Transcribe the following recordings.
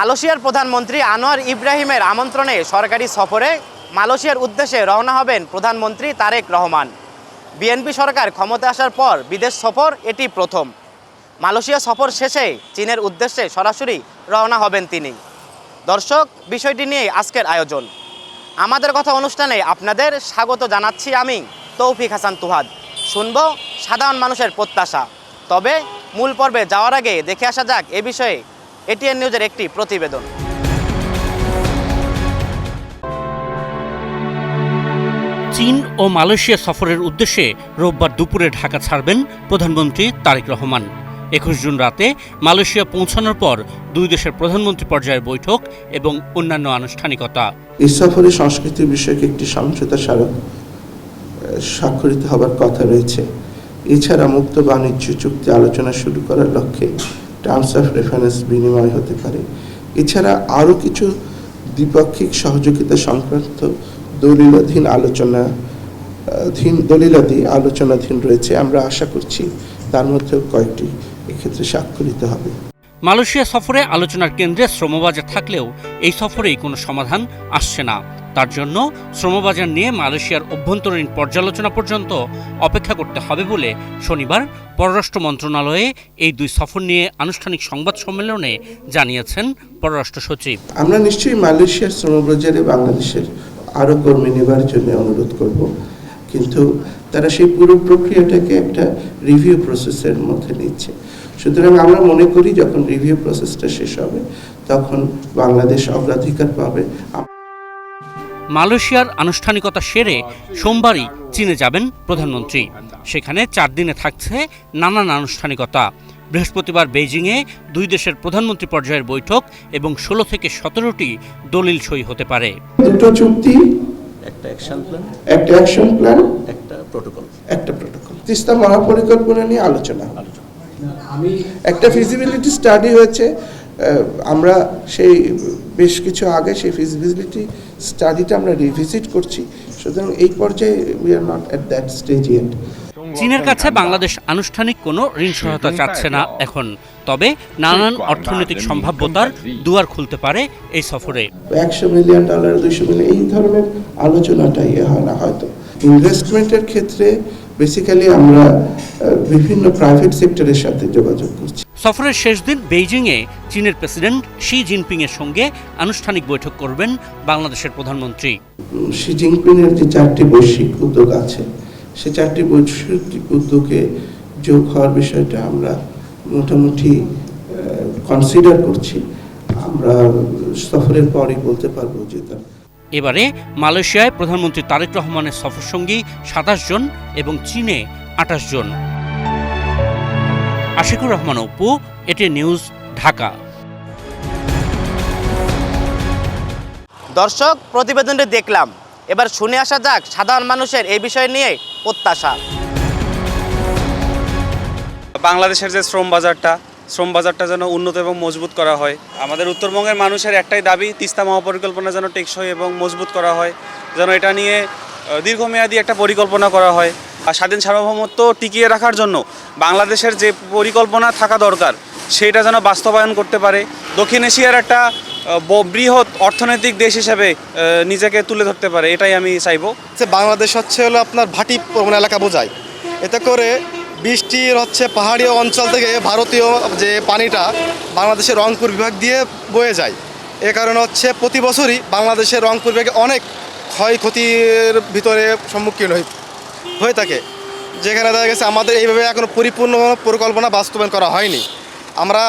মালয়েশিয়ার প্রধানমন্ত্রী আনোয়ার ইব্রাহিমের আমন্ত্রণে সরকারি সফরে মালয়েশিয়ার উদ্দেশ্যে রওনা হবেন প্রধানমন্ত্রী তারেক রহমান। বিএনপি সরকার ক্ষমতায় আসার পর বিদেশ সফর এটি প্রথম। মালয়েশিয়া সফর শেষে চীনের উদ্দেশ্যে সরাসরি রওনা হবেন তিনি। দর্শক, বিষয়টি নিয়ে আজকের আয়োজন। আমাদের কথা অনুষ্ঠানে আপনাদের স্বাগত জানাচ্ছি আমি তৌফিক হাসান তুহাদ। শুনব সাধারণ মানুষের প্রত্যাশা। তবে মূল পর্বে যাওয়ার আগে দেখে আসা যাক এ বিষয়ে এটিএন নিউজের একটি প্রতিবেদন। চীন ও মালয়েশিয়া সফরের উদ্দেশ্যে রোববার দুপুরে ঢাকা ছাড়বেন প্রধানমন্ত্রী তারেক রহমান। ২১ জুন রাতে মালয়েশিয়া পৌঁছানোর পর দুই দেশের প্রধানমন্ত্রী পর্যায়ের বৈঠক এবং অন্যান্য আনুষ্ঠানিকতা। এই সফরে সংস্কৃতি বিষয়ক একটি সমঝোতা স্মারক স্বাক্ষরিত হবার কথা রয়েছে। এছাড়া মুক্ত বাণিজ্য চুক্তি আলোচনা শুরু করার লক্ষ্যে টার্মস অফ রেফারেন্স বিনিময় হতে পারে। এছাড়া আরও কিছু দ্বিপাক্ষিক সহযোগিতা সংক্রান্ত দলিলাধীন রয়েছে। আমরা আশা করছি তার মধ্যেও কয়েকটি এক্ষেত্রে স্বাক্ষরিত হবে। মালয়েশিয়া সফরে আলোচনার কেন্দ্রে শ্রমবাজার থাকলেও এই সফরেই কোনো সমাধান আসছে না। তার জন্য শ্রমবাজার নিয়ে মালয়েশিয়ার অভ্যন্তরীণ পর্যালোচনা পর্যন্ত অপেক্ষা করতে হবে বলে শনিবার পররাষ্ট্র মন্ত্রণালয়ে এই দুই সফর নিয়ে আনুষ্ঠানিক সংবাদ সম্মেলনে জানিয়েছেন পররাষ্ট্র সচিব। আমরা নিশ্চয়ই মালয়েশিয়ার শ্রমবাজারে বাংলাদেশের আরও কর্মী নেবার জন্য অনুরোধ করব, কিন্তু তারা সেই পুরো প্রক্রিয়াটাকে একটা রিভিউ প্রসেসের মধ্যে নিচ্ছে। সুতরাং আমরা মনে করি যখন রিভিউ প্রসেসটা শেষ হবে তখন বাংলাদেশ অগ্রাধিকার পাবে। মালয়েশিয়ার আনুষ্ঠানিকতা সেরে সোমবারই চীনে যাবেন প্রধানমন্ত্রী। সেখানে ৪ দিনে থাকছে নানান আনুষ্ঠানিকতা। বৃহস্পতিবার বেইজিংয়ে দুই দেশের প্রধানমন্ত্রী পর্যায়ের বৈঠক এবং ১৬ থেকে ১৭টি দলিল সই হতে পারে। দুটো চুক্তি, একটা অ্যাকশন প্ল্যান, একটা প্রোটোকল। তিস্তা মহাপরিকল্পনা নিয়ে আলোচনা। একটা ফিজিবিলিটি স্টাডি হয়েছে। আমরা সেই বেশ কিছু আগে সেই ফিজিবিলিটি স্টাডিটা আমরা রিভিজিট করছি। সুতরাং এই পর্যায়ে we are not at that stage yet. চীনের কাছে বাংলাদেশ আনুষ্ঠানিক কোনো ঋণ সহায়তা চাচ্ছে না এখন। তবে নানান অর্থনৈতিক সম্ভাব্যতার দুয়ার খুলতে পারে এই সফরে। $100 মিলিয়ন, $200 মিলিয়ন এই ধরনের আলোচনাটাই হয় না হয়তো। ইনভেস্টমেন্টের ক্ষেত্রে বেসিক্যালি আমরা বিভিন্ন প্রাইভেট সেক্টরের সাথে যোগাযোগ করছি। সফরের শেষ দিন বেইজিংয়ে চীনের প্রেসিডেন্ট শি জিনপিং এর সঙ্গে আনুষ্ঠানিক বৈঠক করবেন বাংলাদেশের প্রধানমন্ত্রী। শি জিনপিংয়ের যে 4টি বৈশ্বিক উদ্যোগ আছে, সে 4টি বৈশ্বিক উদ্যোগে যোগ হওয়ার বিষয়টা আমরা মোটামুটি কনসিডার করছি। আমরা সফরের পরই বলতে পারবো যে তার। এবারে মালয়েশিয়ায় প্রধানমন্ত্রী তারেক রহমানের সফরসঙ্গী ২৭ জন এবং চীনে ২৮ জন। Ashikur Rahman Apu, ATN news, Dhaka. দর্শক, প্রতিবেদনটি দেখলাম। এবার শুনে আসা যাক সাধারণ মানুষের এই বিষয় নিয়ে প্রত্যাশা। বাংলাদেশের যে শ্রমবাজারটা যেন উন্নত এবং মজবুত করা হয়। আমাদের উত্তরবঙ্গের মানুষের একটাই দাবি, তিস্তা মহাপরিকল্পনা যেন টেকসই এবং মজবুত করা হয়, যেন এটা নিয়ে দীর্ঘমেয়াদী একটা পরিকল্পনা করা হয়। আর স্বাধীন সার্বভৌমত্ব টিকিয়ে রাখার জন্য বাংলাদেশের যে পরিকল্পনা থাকা দরকার সেটা যেন বাস্তবায়ন করতে পারে। দক্ষিণ এশিয়ার একটা বৃহৎ অর্থনৈতিক দেশ হিসেবে নিজেকে তুলে ধরতে পারে, এটাই আমি চাইবো। বাংলাদেশ হলো আপনার ভাটি এলাকা বোঝায়। এতে করে বৃষ্টির পাহাড়ি অঞ্চল থেকে ভারতীয় যে পানিটা বাংলাদেশের রংপুর বিভাগ দিয়ে বয়ে যায়। এ কারণে প্রতি বছরই বাংলাদেশের রংপুর বিভাগে অনেক ক্ষয়ক্ষতির ভিতরে সম্মুখীন হয়ে থাকে, যেখানে দেখা গেছে আমাদের এইভাবে এখনো পরিপূর্ণ পরিকল্পনা বাস্তবায়ন করা হয়নি। আমরা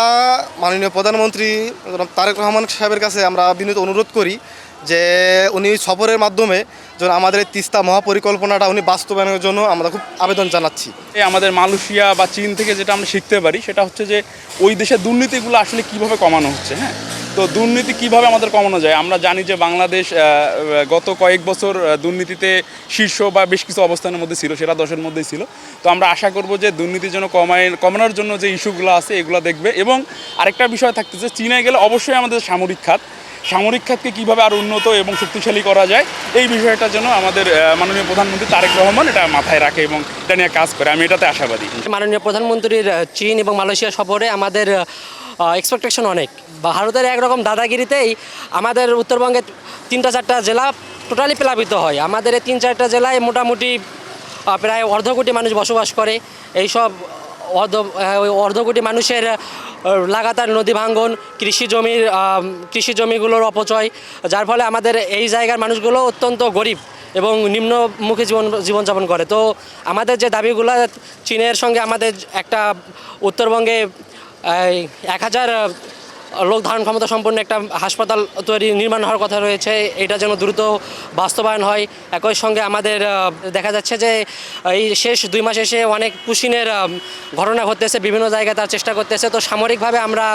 মাননীয় প্রধানমন্ত্রী তারেক রহমান সাহেবের কাছে আমরা বিনীত অনুরোধ করি যে উনি সফরের মাধ্যমে যেন আমাদের এই তিস্তা মহাপরিকল্পনাটা উনি বাস্তবায়নের জন্য আমরা খুব আবেদন জানাচ্ছি। আমাদের মালয়েশিয়া বা চীন থেকে যেটা আমরা শিখতে পারি সেটা হচ্ছে যে ওই দেশের দুর্নীতিগুলো আসলে কীভাবে কমানো হচ্ছে। হ্যাঁ, তো দুর্নীতি কিভাবে আমাদের কমানো যায়? আমরা জানি যে বাংলাদেশ গত কয়েক বছর দুর্নীতিতে শীর্ষ বা বেশ কিছু অবস্থানের মধ্যে ছিল, সেটা 10-এর মধ্যেই ছিল। তো আমরা আশা করব যে দুর্নীতির জন্য কমানোর জন্য যে ইস্যুগুলো আছে এগুলো দেখবে। এবং আরেকটা বিষয় থাকতেছে, চীনে গেলে অবশ্যই আমাদের সামরিক খাতকে কীভাবে আরও উন্নত এবং শক্তিশালী করা যায় এই বিষয়টার জন্য আমাদের মাননীয় প্রধানমন্ত্রী তারেক রহমান এটা মাথায় রাখে এবং এটা নিয়ে কাজ করে। আমি এটাতে আশাবাদী। মাননীয় প্রধানমন্ত্রীর চীন এবং মালয়েশিয়া সফরে আমাদের এক্সপেকটেশন অনেক। ভারতের একরকম দাদাগিরিতেই আমাদের উত্তরবঙ্গের 3-4টা জেলা টোটালি প্লাবিত হয়। আমাদের এই 3-4টা জেলায় মোটামুটি প্রায় 1.5 কোটি মানুষ বসবাস করে। এইসব অর্ধ কোটি মানুষের লাগাতার নদী ভাঙ্গন, কৃষি জমিগুলোর অপচয়, যার ফলে আমাদের এই জায়গার মানুষগুলো অত্যন্ত গরিব এবং নিম্নমুখী জীবনযাপন করে। তো আমাদের যে দাবিগুলো, চীনের সঙ্গে আমাদের একটা উত্তরবঙ্গে 1000 লোক ধারণ ক্ষমতা সম্পন্ন একটা হাসপাতাল নির্মাণ হওয়ার কথা রয়েছে, এটা যেন দ্রুত বাস্তবায়ন হয়। একই সঙ্গে আমাদের দেখা যাচ্ছে যে এই শেষ 2 মাস এসে অনেক পুশিনের ঘটনা ঘটতেছে, বিভিন্ন জায়গায় তার চেষ্টা করতেছে। তো সামরিকভাবে আমরা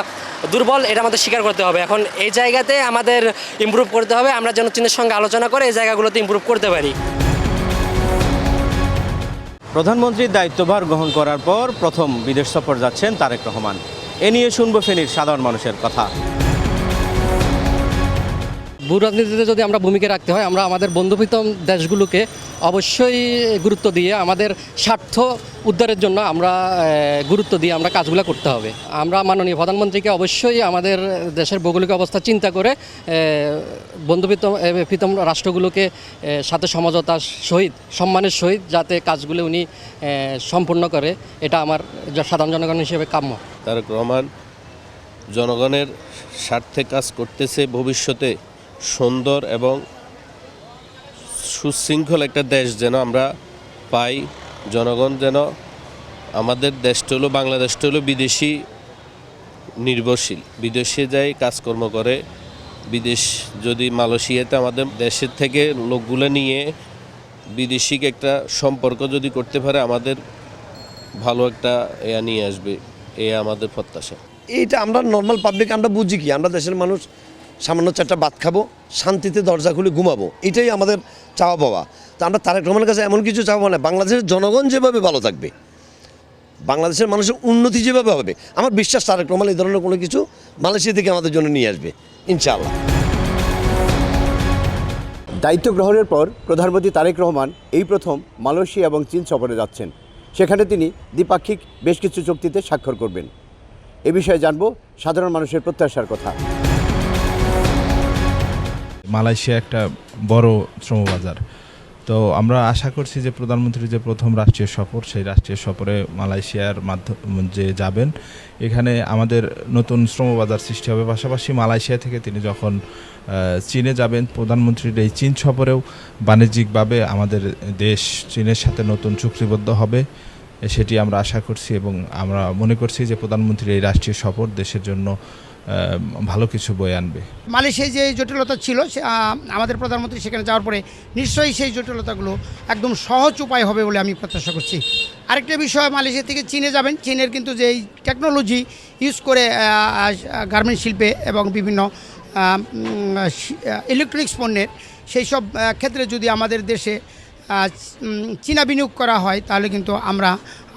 দুর্বল, এটা আমাদের স্বীকার করতে হবে। এখন এই জায়গাতে আমাদের ইমপ্রুভ করতে হবে, আমরা যেন চীনের সঙ্গে আলোচনা করে এই জায়গাগুলোতে ইমপ্রুভ করতে পারি। প্রধানমন্ত্রীর দায়িত্বভার গ্রহণ করার পর প্রথম বিদেশ সফর যাচ্ছেন তারেক রহমান। এ নিয়ে শুনবো ফেনীর সাধারণ মানুষের কথা। ভূ রাজনীতিতে যদি আমরা ভূমিকা রাখতে হয়, আমরা আমাদের বন্ধুপ্রীতম দেশগুলোকে অবশ্যই গুরুত্ব দিয়ে আমাদের স্বার্থ উদ্ধারের জন্য আমরা গুরুত্ব দিয়ে আমরা কাজগুলো করতে হবে। আমরা মাননীয় প্রধানমন্ত্রীকে অবশ্যই আমাদের দেশের ভৌগোলিক অবস্থা চিন্তা করে বন্ধুপ্রীতম রাষ্ট্রগুলোকে সাথে সমঝোতার সহিত, সম্মানের সহিত যাতে কাজগুলো উনি সম্পূর্ণ করে, এটা আমার সাধারণ জনগণ হিসেবে কাম্য। তারেক রহমান জনগণের স্বার্থে কাজ করতেছে। ভবিষ্যতে সুন্দর এবং সুশৃঙ্খল একটা দেশ যেন আমরা পাই, জনগণ যেন, আমাদের দেশটা হলো, বাংলাদেশটা হলো বিদেশি নির্ভরশীল, বিদেশে যাই কাজকর্ম করে। বিদেশ যদি মালয়েশিয়াতে আমাদের দেশের থেকে লোকগুলো নিয়ে বিদেশিক একটা সম্পর্ক যদি করতে পারে, আমাদের ভালো একটা নিয়ে আসবে, আমাদের প্রত্যাশা। এইটা আমরা নর্মাল পাবলিক আমরা বুঝি কি, আমরা দেশের মানুষ সামান্য 4টা ভাত খাবো, শান্তিতে দরজা খুলে ঘুমাবো, এটাই আমাদের চাওয়া পাওয়া। তো আমরা তারেক রহমানের কাছে এমন কিছু চাওয়া না, বাংলাদেশের জনগণ যেভাবে ভালো থাকবে, বাংলাদেশের মানুষের উন্নতি যেভাবে হবে, আমার বিশ্বাস তারেক রহমান এই ধরনের কোনো কিছু মালয়েশিয়া থেকে আমাদের জন্য নিয়ে আসবে ইনশাআল্লাহ। দায়িত্ব গ্রহণের পর প্রধানমন্ত্রী তারেক রহমান এই প্রথম মালয়েশিয়া এবং চীন সফরে যাচ্ছেন। সেখানে তিনি দ্বিপাক্ষিক বেশ কিছু চুক্তিতে স্বাক্ষর করবেন। এ বিষয়ে জানব সাধারণ মানুষের প্রত্যাশার কথা। মালয়েশিয়া একটা বড় শ্রমবাজার, তো আমরা আশা করছি যে প্রধানমন্ত্রীর যে প্রথম রাষ্ট্রীয় সফর, সেই রাষ্ট্রীয় সফরে মালয়েশিয়ার মাধ্যমে যে যাবেন, এখানে আমাদের নতুন শ্রমবাজার সৃষ্টি হবে। পাশাপাশি মালয়েশিয়া থেকে তিনি যখন চীনে যাবেন, প্রধানমন্ত্রীর এই চীন সফরেও বাণিজ্যিকভাবে আমাদের দেশ চীনের সাথে নতুন চুক্তিবদ্ধ হবে, সেটি আমরা আশা করছি। এবং আমরা মনে করছি যে প্রধানমন্ত্রীর এই রাষ্ট্রীয় সফর দেশের জন্য ভালো কিছু বয়ে আনবে। মালয়েশিয়ায় যে জটিলতা ছিল, আমাদের প্রধানমন্ত্রী সেখানে যাওয়ার পরে নিশ্চয়ই সেই জটিলতাগুলো একদম সহজ উপায় হবে বলে আমি প্রত্যাশা করছি। আরেকটা বিষয়, মালয়েশিয়া থেকে চীনে যাবেন, চীনের কিন্তু যে টেকনোলজি ইউজ করে গার্মেন্ট শিল্পে এবং বিভিন্ন ইলেকট্রনিক্স পণ্যের সেই সব ক্ষেত্রে যদি আমাদের দেশে চীনা বিনিয়োগ করা হয়, তাহলে কিন্তু আমরা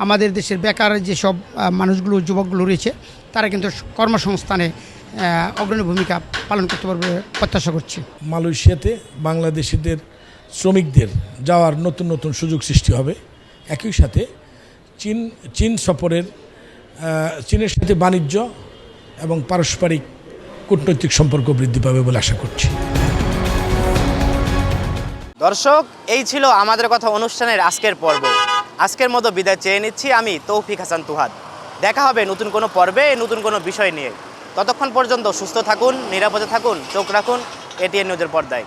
আমাদের দেশের বেকার যেসব মানুষগুলো, যুবকগুলো রয়েছে, তারা কিন্তু কর্মসংস্থানে অগ্রণী ভূমিকা পালন করতে পারবে প্রত্যাশা করছি। মালয়েশিয়াতে বাংলাদেশিদের শ্রমিকদের যাওয়ার নতুন নতুন সুযোগ সৃষ্টি হবে। একই সাথে চীন সফরের চীনের সাথে বাণিজ্য এবং পারস্পরিক কূটনৈতিক সম্পর্ক বৃদ্ধি পাবে বলে আশা করছি। দর্শক, এই ছিল আমাদের কথা অনুষ্ঠানের আজকের পর্ব। আজকের মতো বিদায় চেয়ে নিচ্ছি আমি তৌফিক হাসান তুহাদ। দেখা হবে নতুন কোনো পর্বে, নতুন কোনো বিষয় নিয়ে। ততক্ষণ পর্যন্ত সুস্থ থাকুন, নিরাপদে থাকুন, চোখ রাখুন এটিএন নিউজের পর্দায়।